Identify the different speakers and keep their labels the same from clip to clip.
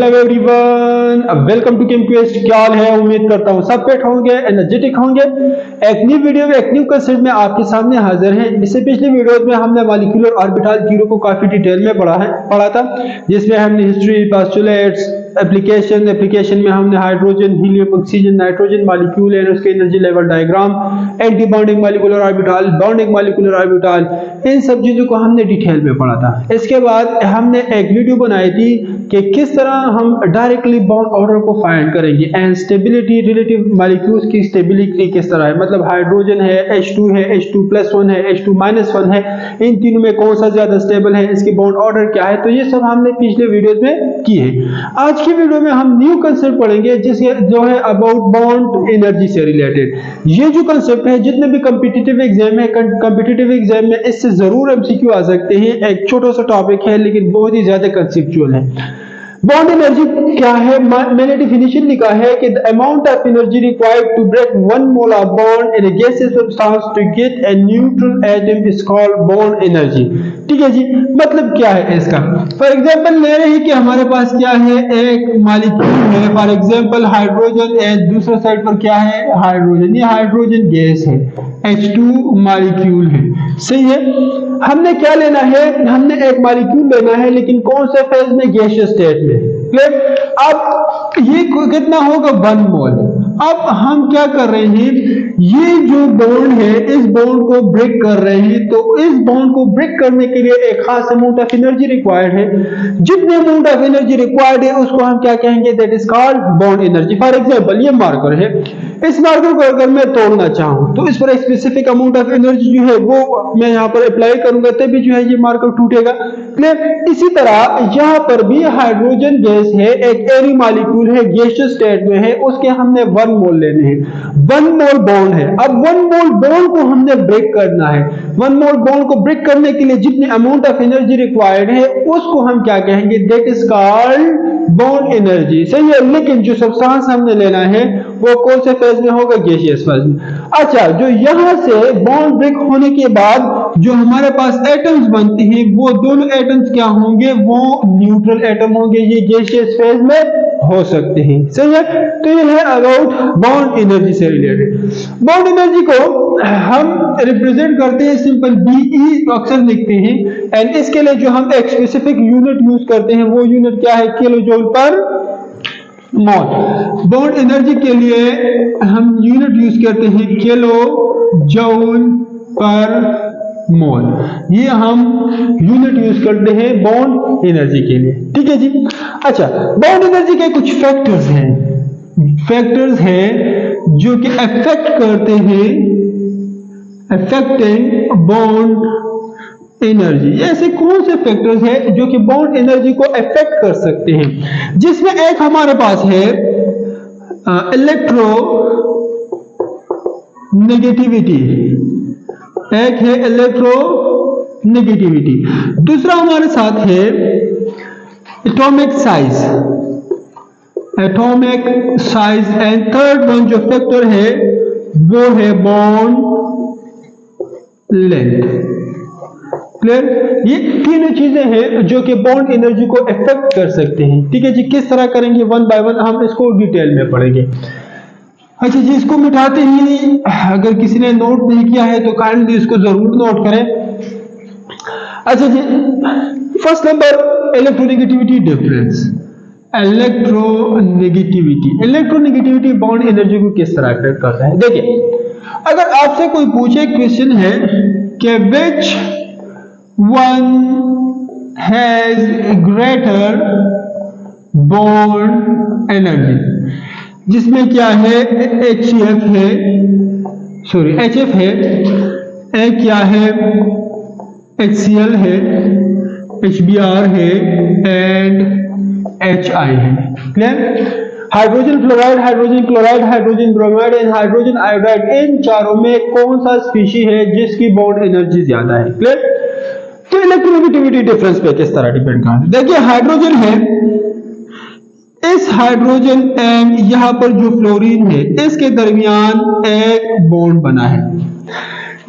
Speaker 1: Hello everyone, welcome to ChemQuest. क्या हाल है? उम्मीद करता हूँ सब फिट होंगे, एनर्जेटिक होंगे। एक न्यू वीडियो में एक न्यू कंसेप्ट में आपके सामने हाजिर हैं। इससे पिछले वीडियो में हमने मॉलिक्यूलर ऑर्बिटल थ्योरी को काफी डिटेल में पढ़ा था, जिसमें हमने हिस्ट्री, पोस्टुलेट्स, एप्लीकेशन में हमने hydrogen, helium, oxygen, nitrogen molecule and उसके energy level diagram, anti bonding molecular orbital, bonding molecular orbital, इन सब चीजों को हमने डिटेल में पढ़ा था। इसके बाद हमने एक वीडियो बनाई थी कि किस तरह हम डायरेक्टली बॉन्ड ऑर्डर को फाइंड करेंगे एंड स्टेबिलिटी, रिलेटिव मॉलिक्यूल्स की स्टेबिलिटी किस तरह है, मतलब हाइड्रोजन है, H2 है, H2+1 है, H2-1 है, इन तीनों में कौन सा ज्यादा स्टेबल है, इसके बॉन्ड ऑर्डर क्या है। तो ये सब हमने पिछले वीडियोस में की है। आज की वीडियो में हम न्यू कंसेप्ट पढ़ेंगे जो है अबाउट बॉन्ड एनर्जी से रिलेटेड। ये जो कंसेप्ट है, जितने भी कॉम्पिटिटिव एग्जाम में इससे जरूर एमसीक्यू आ सकते हैं। एक छोटा सा टॉपिक है लेकिन बहुत ही ज्यादा कंसेप्चुअल है। बॉन्ड एनर्जी क्या है? मैंने डिफिनेशन लिखा है कि the amount of energy required to break one mole of bond in a gaseous substance to get a neutral atom is called bond energy. ठीक है जी, मतलब क्या है इसका? फॉर एग्जांपल ले रहे हैं कि हमारे पास क्या है, एक मॉलिक्यूल है, फॉर एग्जांपल हाइड्रोजन, एंड दूसरे साइड पर क्या है, हाइड्रोजन। ये हाइड्रोजन गैस है, H2 मॉलिक्यूल है, सही है। हमने क्या लेना है? हमने एक मॉलिक्यूल लेना है, लेकिन कौन से फेज में? गैसियस स्टेट में। क्लियर? अब ये कितना होगा? 1 मोल। अब हम क्या कर रहे हैं, ये जो बॉन्ड है, इस बॉन्ड को ब्रेक कर रहे हैं। तो इस बॉन्ड को ब्रेक करने के लिए एक खास अमाउंट ऑफ एनर्जी रिक्वायर्ड है। जितने अमाउंट ऑफ एनर्जी रिक्वायर्ड है उसको हम क्या कहेंगे? That is called bond energy. For example ये मार्कर है, इस मार्कर को अगर मैं तोड़ना चाहूं तो इस पर एक स्पेसिफिक अमाउंट ऑफ एनर्जी जो है वो मैं यहाँ पर अप्लाई करूंगा, तभी जो है ये मार्कर टूटेगा। क्लियर? इसी तरह यहाँ पर भी हाइड्रोजन गैस है, एक एरी मॉलिक्यूल है, गैसियस स्टेट में है, उसके हमने 1 मोल लेने हैं। 1 मोल बॉन्ड है। अब 1 मोल बॉन्ड को हमने ब्रेक करना है। 1 मोल बॉन्ड को ब्रेक करने के लिए जितने अमाउंट ऑफ एनर्जी रिक्वायर्ड है उसको हम क्या कहेंगे? That is called bond energy. सही है, लेकिन जो सब्सटेंस हमने लेना है वो कौन से फेज में होगा? गैसियस फेज में। अच्छा, जो यहां से बॉन्ड ब्रेक होने के बाद जो हमारे पास एटम्स बनते हैं, वो दोनों एटम्स क्या होंगे? वो न्यूट्रल एटम होंगे। ये गैसियस फेज में हो सकते हैं, सही है। तो ये है अबाउट बॉन्ड एनर्जी से रिलेटेड। बॉन्ड एनर्जी को हम रिप्रेजेंट करते हैं सिंपल BE अक्सर लिखते हैं, एंड इसके लिए जो हम एक स्पेसिफिक यूनिट यूज करते हैं वो यूनिट क्या है? किलो जूल पर मोल। बॉन्ड एनर्जी के लिए हम यूनिट यूज करते हैं किलो जूल पर मोल। ये हम यूनिट यूज करते हैं बॉन्ड एनर्जी के लिए। ठीक है जी। अच्छा, बॉन्ड एनर्जी के कुछ फैक्टर्स हैं जो कि अफेक्ट करते हैं, अफेक्टिंग बॉन्ड एनर्जी। ऐसे कौन से फैक्टर्स हैं जो कि बॉन्ड एनर्जी को अफेक्ट कर सकते हैं? जिसमें एक हमारे पास है इलेक्ट्रो नेगेटिविटी, एक है इलेक्ट्रो नेगेटिविटी, दूसरा हमारे साथ है atomic size, and third one जो फैक्टर है वो है बॉन्ड लेंथ। क्लियर? ये तीनों चीजें हैं जो कि बॉन्ड एनर्जी को अफेक्ट कर सकते हैं। ठीक है जी। किस तरह करेंगे? 1 बाय 1 हम इसको डिटेल में पढ़ेंगे। अच्छा जी, इसको मिटाते ही अगर किसी ने नोट नहीं किया है तो काइंडली इसको जरूर नोट करें। अच्छा जी, first number electronegativity difference. Electronegativity bond energy को किस तरह अफेक्ट करता है? देखिए, अगर आपसे कोई पूछे, क्वेश्चन है कि which one has greater bond energy, जिसमें क्या है? HF है, एक क्या है? HCl है, HBr है, एंड HI है। Clear? Hydrogen fluoride, hydrogen chloride, hydrogen bromide and hydrogen iodide, इन चारों में कौन सा स्पीशी है जिसकी बॉन्ड एनर्जी ज्यादा है? क्लियर? तो इलेक्ट्रोनेगेटिविटी डिफरेंस पे किस तरह डिपेंड करता है? देखिए, हाइड्रोजन है, इस हाइड्रोजन एंड यहां पर जो फ्लोरीन है, इसके दरमियान एक बॉन्ड बना है।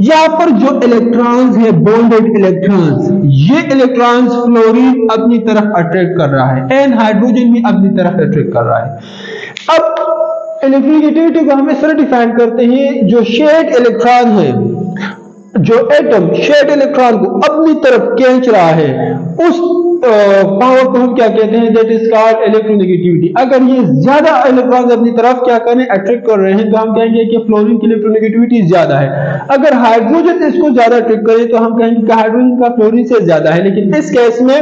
Speaker 1: यहाँ पर जो इलेक्ट्रॉन्स है बॉन्डेड इलेक्ट्रॉन्स, ये इलेक्ट्रॉन्स फ्लोरीन अपनी तरफ अट्रैक्ट कर रहा है एंड हाइड्रोजन भी अपनी तरफ अट्रैक्ट कर रहा है। अब इलेक्ट्रोनेगेटिविटी को हम इस तरह डिफाइन करते हैं, जो शेड इलेक्ट्रॉन है, जो एटम शेड इलेक्ट्रॉन को अपनी तरफ खींच रहा है, उस पावर को हम क्या कहते हैं, दैट इज कॉल्ड इलेक्ट्रोनेगेटिविटी। अगर ये ज्यादा इलेक्ट्रॉन्स अपनी तरफ क्या करें, अट्रैक्ट कर रहे हैं, तो हम कहेंगे कि फ्लोरीन की इलेक्ट्रोनेगेटिविटी ज्यादा है। अगर हाइड्रोजन इसको ज्यादा अट्रैक्ट करे तो हम कहेंगे कि हाइड्रोजन का फ्लोरीन से ज्यादा है। लेकिन इस केस में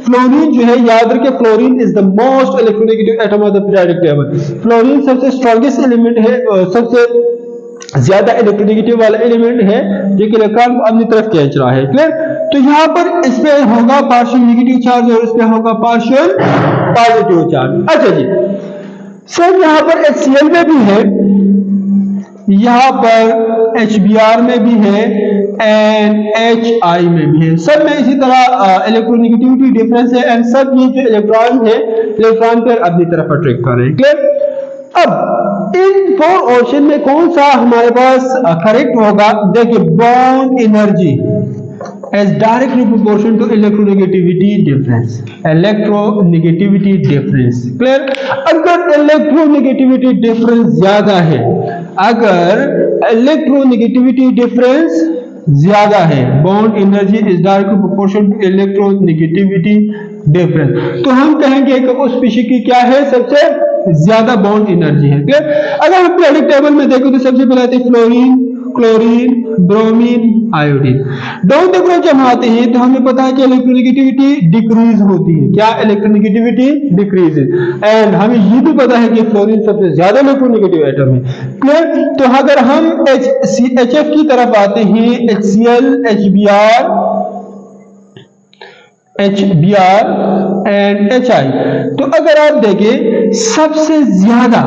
Speaker 1: फ्लोरीन जो है, याद रखें, fluorine is the most electronegative atom of the periodic table. Fluorine सबसे स्ट्रॉन्गेस्ट एलिमेंट है, सबसे ज्यादा इलेक्ट्रोनेगेटिव वाला एलिमेंट है, जो कि इलेक्ट्रॉन को अपनी तरफ खींच रहा है। क्लियर? तो यहाँ पर इस पे होगा पार्शियल नेगेटिव चार्ज और इस पे होगा पार्शियल पॉजिटिव चार्ज। अच्छा जी, सर यहाँ पर HCl में भी है, यहाँ पर HBr में भी है एंड HI में भी है। सब में इसी तरह इलेक्ट्रोनेगेटिविटी डिफरेंस है एंड सब ये जो इलेक्ट्रॉन है, इलेक्ट्रॉन पर अपनी तरफ अट्रैक्ट कर रहे हैं। क्लियर? अब इन 4 ऑप्शन में कौन सा हमारे पास करेक्ट होगा? देखिए, bond energy as directly proportion to electronegativity difference, electronegativity difference। Clear? अगर इलेक्ट्रोनेगेटिविटी डिफरेंस ज्यादा है, अगर इलेक्ट्रोनेगेटिविटी डिफरेंस ज्यादा है, bond energy is directly proportional to electronegativity difference, तो हम कहेंगे कि उस स्पीशीज की क्या है, सबसे ज्यादा बॉन्ड एनर्जी है। क्लियर? अगर हम पीरियोडिक टेबल में देखें तो सबसे पहले आते हैं fluorine, chlorine, bromine, iodine. Down the group जब आते हैं तो हमें पता है कि इलेक्ट्रोनेगेटिविटी डिक्रीज होती है। क्या? Electronegativity decrease. एंड हमें ये भी पता है कि फ्लोरीन सबसे ज्यादा इलेक्ट्रोनेगेटिव एटम है। क्लियर? तो अगर हम HF की तरफ आते हैं, HCl, HBr एंड HI, तो अगर आप देखें सबसे ज्यादा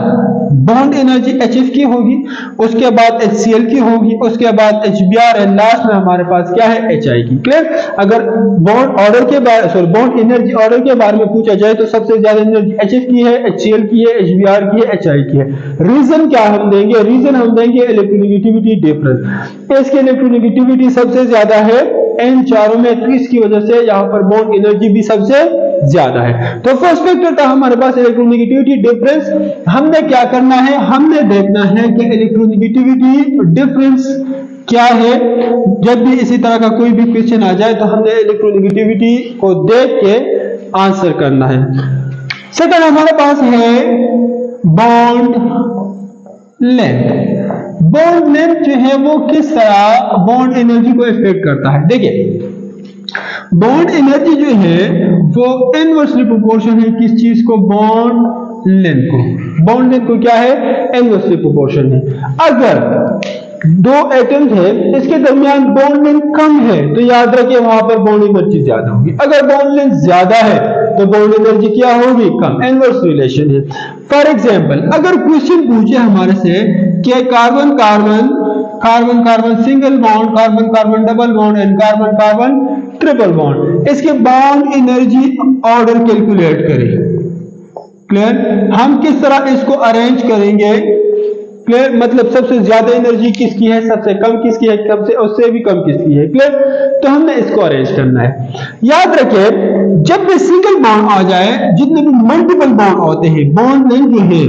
Speaker 1: बॉन्ड एनर्जी HF की होगी, उसके बाद HCl की होगी, उसके बाद HBr एंड लास्ट में हमारे पास क्या है, HI की। क्लियर? अगर बॉन्ड ऑर्डर के बारे, सॉरी, बॉन्ड एनर्जी ऑर्डर के बारे में पूछा जाए तो सबसे ज्यादा एनर्जी HF की है, HCl की है, HBr की है, HI की है। रीजन क्या हम देंगे? रीजन हम देंगे इलेक्ट्रोनेगेटिविटी डिफरेंस। इसकी इलेक्ट्रोनेगेटिविटी सबसे ज्यादा है इन चारों में, तो इसकी वजह से यहाँ पर बॉन्ड एनर्जी भी सबसे ज्यादा है। तो फर्स्ट फैक्टर था हमारे पास इलेक्ट्रोनेगेटिविटी डिफरेंस। हमने क्या करना है, हमने देखना है कि इलेक्ट्रोनेगेटिविटी डिफरेंस क्या है। जब भी इसी तरह का कोई भी क्वेश्चन आ जाए तो हमने इलेक्ट्रोनेगेटिविटी को देख के आंसर करना है। सेकंड हमारे पास है बॉन्ड लेंथ। बॉन्ड लेंथ जो है वो किस तरह बॉन्ड एनर्जी को इफेक्ट करता है? देखिए, बॉन्ड एनर्जी जो है वो इनवर्सली प्रोपोर्शन है किस चीज को? बॉन्ड लेंथ को। बॉन्ड लेंथ को क्या है? इनवर्सली प्रोपोर्शन है। अगर दो एटम्स है, इसके दरमियान बॉन्ड लेंथ कम है तो याद रखिए वहां पर बॉन्ड एनर्जी ज्यादा होगी। अगर बॉन्ड लेंथ ज्यादा है तो बॉन्ड एनर्जी क्या होगी? कम। इनवर्स रिलेशन है। फॉर एग्जांपल, अगर क्वेश्चन पूछे हमारे से कि carbon carbon, carbon carbon single bond, carbon carbon double bond and carbon carbon triple bond, इसके बॉन्ड एनर्जी ऑर्डर कैलकुलेट करें। क्लियर? हम किस तरह इसको अरेंज करेंगे? क्लियर? मतलब सबसे ज्यादा एनर्जी किसकी है, सबसे कम किसकी है, सबसे उससे भी कम किसकी है। क्लियर? तो हमने इसको अरेंज करना है। याद रखिए, जब भी सिंगल बॉन्ड आ जाए, जितने भी मल्टीपल बॉन्ड होते हैं, बॉन्ड लेंथ जो है,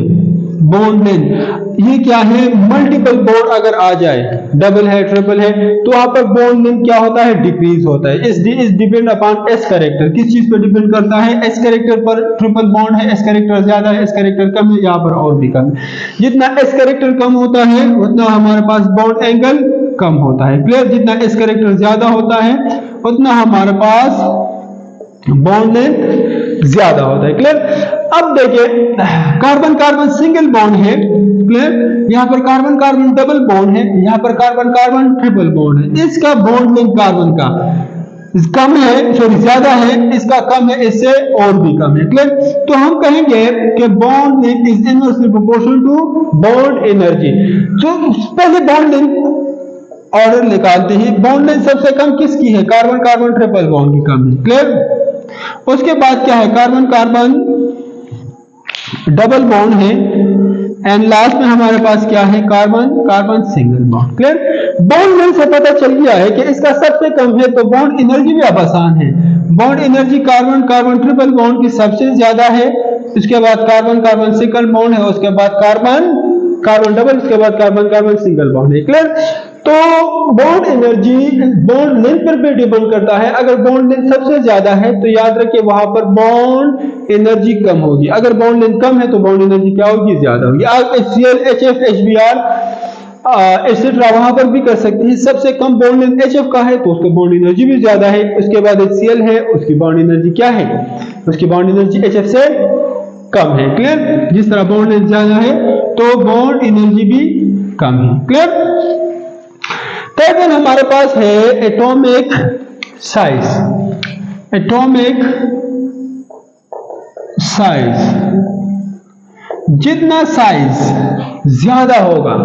Speaker 1: बॉन्ड लेंथ ये क्या है? मल्टीपल बॉन्ड अगर आ जाए, डबल है, ट्रिपल है, तो वहां पर बॉन्ड लेंथ क्या होता है? डिक्रीज होता है। इस डिपेंड अपॉन एस कैरेक्टर। किस चीज पर डिपेंड करता है? एस कैरेक्टर पर। ट्रिपल बॉन्ड है, एस कैरेक्टर ज्यादा है, एस कैरेक्टर कम है, यहाँ पर और भी कम है। जितना एस कैरेक्टर कम होता है उतना हमारे पास बॉन्ड एंगल कम होता है। क्लियर? जितना एस कैरेक्टर ज्यादा होता है उतना हमारे पास बॉन्ड लेंथ ज्यादा होता है। क्लियर? अब देखिए, कार्बन कार्बन सिंगल बॉन्ड है। क्लियर? यहाँ पर कार्बन कार्बन डबल बॉन्ड है, यहाँ पर कार्बन कार्बन ट्रिपल बॉन्ड है। इसका बॉन्ड लेंथ कार्बन का कम है, सॉरी ज्यादा है, इसका कम है, इससे और भी कम है। क्लियर? तो हम कहेंगे कि bond length is inversely proportional to bond energy. तो पहले बॉन्ड लेंथ ऑर्डर निकालते हैं। बॉन्ड लेंथ सबसे कम किसकी है? कार्बन कार्बन ट्रिपल बॉन्ड की कम है। क्लियर? उसके बाद क्या है? कार्बन कार्बन डबल बॉन्ड है, एंड लास्ट में हमारे पास क्या है, carbon, carbon single bond. Clear. Bond length से पता चल गया है कि इसका सबसे कम है, तो बॉन्ड एनर्जी भी अब आसान है। Bond energy carbon carbon triple bond की सबसे ज्यादा है, उसके बाद कार्बन कार्बन सिंगल बॉन्ड है, उसके बाद कार्बन कार्बन डबल, उसके बाद कार्बन कार्बन सिंगल बॉन्ड है। क्लियर। तो बॉन्ड एनर्जी बॉन्ड लेंथ पर भी डिपेंड करता है। अगर बॉन्ड लेंथ सबसे ज्यादा है तो याद रखिए वहां पर बॉन्ड एनर्जी कम होगी, अगर बॉन्ड लेंथ कम है तो बॉन्ड एनर्जी क्या होगी, ज्यादा होगी। आप HCl, HF, HBr एटसेट्रा वहां पर भी कर सकते हैं। सबसे कम बॉन्ड लेंथ HF का है तो उसकी बॉन्ड एनर्जी भी ज्यादा है। उसके बाद HCl है, उसकी बॉन्ड एनर्जी क्या है, उसकी बॉन्ड एनर्जी HF से कम है। क्लियर। जिस तरह बॉन्ड लेंथ ज्यादा है तो बॉन्ड एनर्जी भी कम है। क्लियर। थर्ड वन हमारे पास है एटॉमिक साइज। एटॉमिक साइज, जितना साइज ज्यादा होगा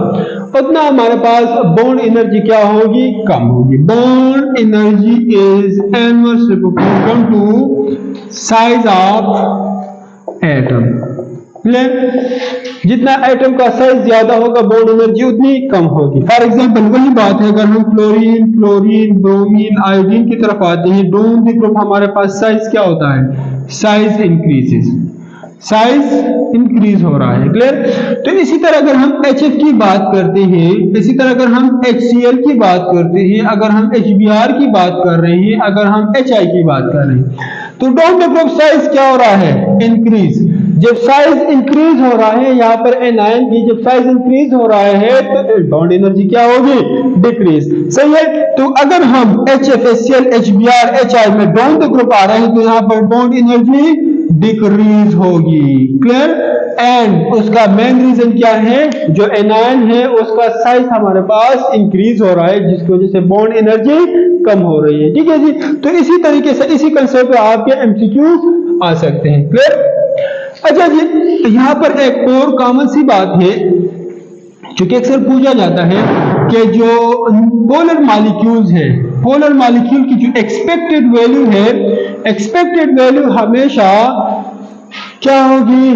Speaker 1: उतना हमारे पास बॉन्ड एनर्जी क्या होगी, कम होगी। Bond energy is inversely proportional to size of atom. Clear. जितना एटम का साइज ज्यादा होगा बॉन्ड एनर्जी उतनी कम होगी। फॉर एग्जांपल वही बात है, अगर हम क्लोरीन, क्लोरीन, ब्रोमीन, आयोडीन की तरफ आते हैं, दोनों की तरफ हमारे पास साइज क्या होता है, साइज इंक्रीजेस, साइज इंक्रीज हो रहा है। क्लियर। तो इसी तरह अगर हम HF की बात करते हैं, इसी तरह अगर हम HCl की बात करते हैं, अगर हम HBr की बात कर रहे हैं, अगर हम HI की बात कर रहे हैं, तो दोनों ग्रुप साइज क्या हो रहा है, इंक्रीज। जब साइज इंक्रीज हो रहा है यहाँ पर एनायन की, जब साइज इंक्रीज हो रहा है तो बॉन्ड एनर्जी क्या होगी, डिक्रीज। सही है। तो अगर हम HF, HCl, HBr, HI में दोनों ग्रुप आ रहे हैं तो यहाँ पर बॉन्ड एनर्जी डिक्रीज होगी। क्लियर। एंड उसका मेन रीजन क्या है, जो एनायन है उसका साइज हमारे पास इंक्रीज हो रहा है, जिसकी वजह से बॉन्ड एनर्जी कम हो रही है। ठीक है जी। तो इसी तरीके से इसी कंसेप्ट पे आपके MCQ आ सकते हैं। क्लियर। अच्छा जी, यहां पर एक और कॉमन सी बात है जो कि अक्सर पूछा जाता है कि जो पोलर मॉलिक्यूल्स है, पोलर मॉलिक्यूल की जो एक्सपेक्टेड वैल्यू है, एक्सपेक्टेड वैल्यू हमेशा क्या होगी,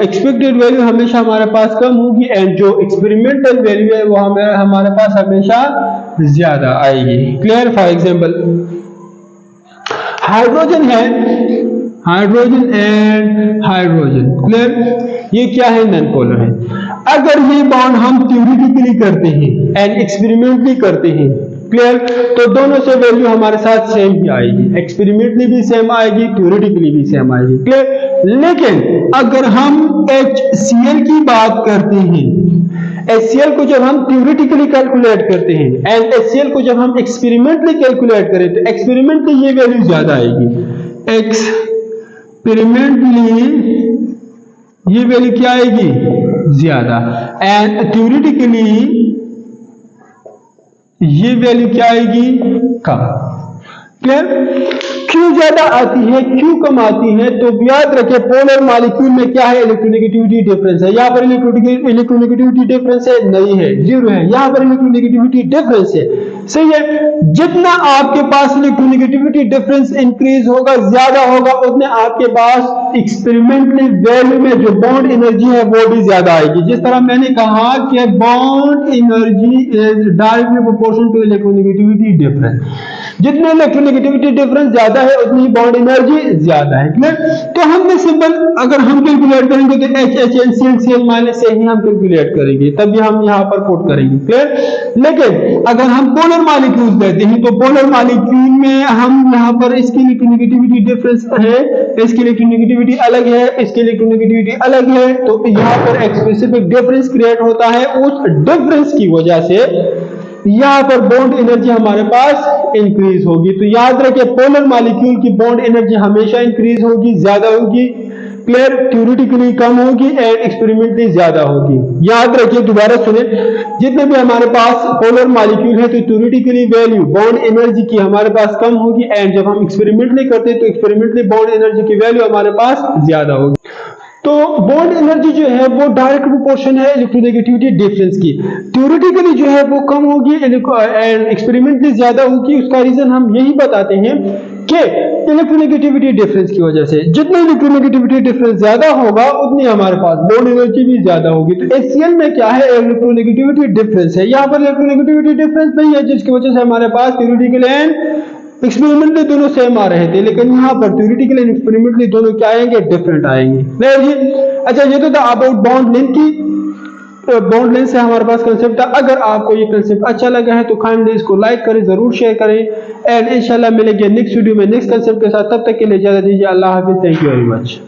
Speaker 1: एक्सपेक्टेड वैल्यू हमेशा हमारे पास कम होगी एंड जो एक्सपेरिमेंटल वैल्यू है वो हमारे पास हमेशा ज्यादा आएगी। क्लियर। फॉर एग्जांपल हाइड्रोजन है, हाइड्रोजन एंड हाइड्रोजन। क्लियर। ये क्या है, नॉन पोलर है। अगर ये बॉन्ड हम थ्योरेटिकली करते हैं एंड एक्सपेरिमेंटली करते हैं, क्लियर, तो दोनों से वैल्यू हमारे साथ सेम ही आएगी, एक्सपेरिमेंटली भी सेम आएगी, थ्योरेटिकली भी सेम आएगी। क्लियर। लेकिन अगर हम HCl की बात करते हैं, HCl को जब हम थ्योरेटिकली कैलकुलेट करते हैं एंड HCl को जब हम एक्सपेरिमेंटली कैलकुलेट करें तो एक्सपेरिमेंटली ये वैल्यू ज्यादा आएगी, एक्सपेरिमेंटली ये वैल्यू क्या आएगी, ज्यादा, एंड थ्योरेटिकली ये वैल्यू क्या आएगी, कम। क्लियर। क्यों ज्यादा आती है, क्यों कम आती है, तो याद रखें पोलर मॉलिक्यूल में क्या है, इलेक्ट्रोनेगेटिविटी डिफरेंस है। यहाँ पर इलेक्ट्रोनेगेटिविटी डिफरेंस है, नहीं है, जीरो है। यहाँ पर इलेक्ट्रोनेगेटिविटी डिफरेंस है। सही है। जितना आपके पास इलेक्ट्रोनेगेटिविटी डिफरेंस इंक्रीज होगा, ज्यादा होगा, उतने आपके पास एक्सपेरिमेंटली वैल्यू में जो बॉन्ड एनर्जी है वो भी ज्यादा आएगी। जिस तरह मैंने कहा कि bond energy is directly proportional to electronegativity difference. जितने इलेक्ट्रोनेगेटिविटी डिफरेंस ज्यादा है उतनी बॉन्ड एनर्जी ज्यादा है। क्लियर। तो हमने सिंपल अगर हम कैलकुलेट करेंगे तो HCl माइनस से ही हम कैलकुलेट करेंगे, तभी हम यहाँ पर पुट करेंगे। क्लियर। लेकिन अगर हम पोलर मॉलिक्यूल्स लेते हैं तो पोलर मॉलिक्यूल में हम यहाँ पर इसकी इलेक्ट्रोनेगेटिविटी डिफरेंस है, इसकी इलेक्ट्रोनेगेटिविटी अलग है, इसकी इलेक्ट्रोनेगेटिविटी अलग है, तो यहाँ पर एक स्पेसिफिक डिफरेंस क्रिएट होता है। उस डिफरेंस की वजह से यहां पर बॉन्ड एनर्जी हमारे पास इंक्रीज होगी। तो याद रखिए पोलर मॉलिक्यूल की बॉन्ड एनर्जी हमेशा इंक्रीज होगी, ज्यादा होगी। क्लियर। थ्योरेटिकली कम होगी एंड एक्सपेरिमेंटली ज्यादा होगी। याद रखिए, दोबारा सुने, जितने भी हमारे पास पोलर मॉलिक्यूल है तो थ्योरेटिकली वैल्यू बॉन्ड एनर्जी की हमारे पास कम होगी एंड जब हम एक्सपेरिमेंटली करते हैं तो एक्सपेरिमेंटली बॉन्ड एनर्जी की वैल्यू हमारे पास ज्यादा होगी। तो बॉन्ड एनर्जी जो है वो डायरेक्ट प्रोपोर्शन है इलेक्ट्रोनेगेटिविटी डिफरेंस की। थ्योरेटिकली जो है वो कम होगी एंड एक्सपेरिमेंटली ज्यादा होगी। उसका रीजन हम यही बताते हैं के इलेक्ट्रोनेगेटिविटी डिफरेंस की वजह से। जितना इलेक्ट्रोनेगेटिविटी डिफरेंस ज्यादा होगा उतनी हमारे पास बॉन्ड एनर्जी भी ज्यादा होगी। तो HCl में क्या है, इलेक्ट्रोनेगेटिविटी डिफरेंस है। यहाँ पर इलेक्ट्रोनेगेटिविटी डिफरेंस नहीं है, जिसकी वजह से हमारे पास थ्योरेटिकल एंड एक्सपेरिमेंटली दोनों सेम आ रहे थे, लेकिन यहाँ पर थ्योरेटिकल एंड एक्सपेरिमेंटली दोनों क्या आएंगे, डिफरेंट आएंगे। अच्छा, ये तो था अबाउट बॉन्ड लेंथ की। बॉन्ड लेंथ से हमारे पास कंसेप्ट था। अगर आपको ये कंसेप्ट अच्छा लगा है तो काइंडली इसको लाइक करें, जरूर शेयर करें, एंड इंशाल्लाह मिलेंगे नेक्स्ट वीडियो में नेक्स्ट कंसेप्ट के साथ। तब तक के लिए इजाजत दीजिए। अल्लाह हाफिज। Thank you very much.